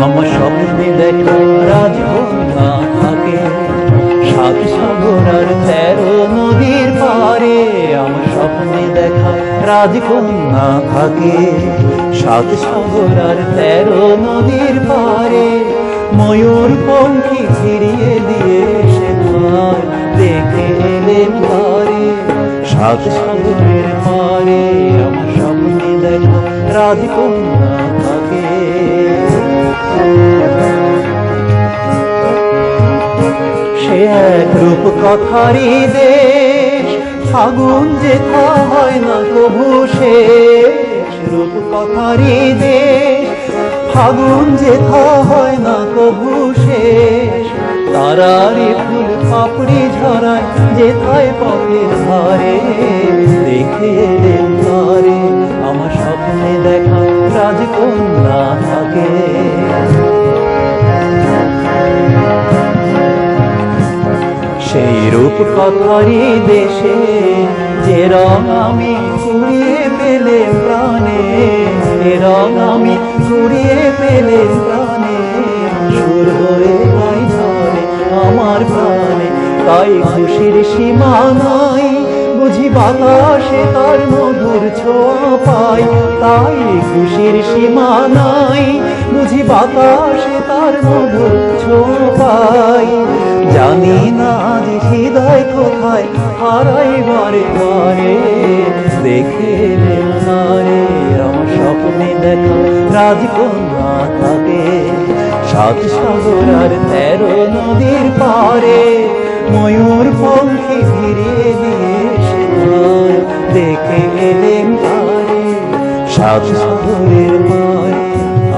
আমার স্বপ্নে দেখা রাজকন্যা থাকে সাত সাগর আর 13 নদীর পারে। আমার স্বপ্নে দেখা রাজকন্যা থাকে সাত সাগর আর 13 নদীর পারে। ময়ূর পঙ্খী ফিরিয়ে দিয়ে সে তোমার দেখে এলেন তারে সাত সাগরের পারে। আমার স্বপ্নে দেখা রাজকন্যা থাকে। সে এক রূপ কথারই দেশ, ফাগুন যেথা হয় না কভু শেষ। রূপ কথারই দেশ, ফাগুন যেথা হয় না কভু শেষ। তারারে ফুল পাপড়ি ঝরায় যেথায় পথের ধারে দেখে এলেন তারে। আমার স্বপ্নে দেখা রাজকন্যা থাকে। সেই রূপ কথারই দেশে যে রং আমি কুড়িয়ে পেলে প্রাণে, এ রং আমি কুড়িয়ে পেলে প্রাণে। সুর হয়ে তাই ধরে আমার প্রাণে, তাই খুশির সীমা নাই বুঝি বাতাসে তার মধুর ছোঁয়া পাই। তাই খুশির সীমা নাই বুঝি বাতাসে তার মধুর ছোঁয়া পাই। জানি না যে হৃদয় কোথায় হারাই বারে বারে দেখে এলেন তারে। আমার স্বপ্নে দেখা রাজকন্যা থাকে সাত সাগর আর 13 নদীর পারে। ময়ূর পঙ্খী ফিরিয়ে দিয়ে সে তার দেখে এলেন তারে সাত সাগরের পারে।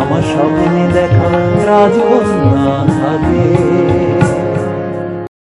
আমার স্বপ্নে দেখা রাজকন্যা থাকে।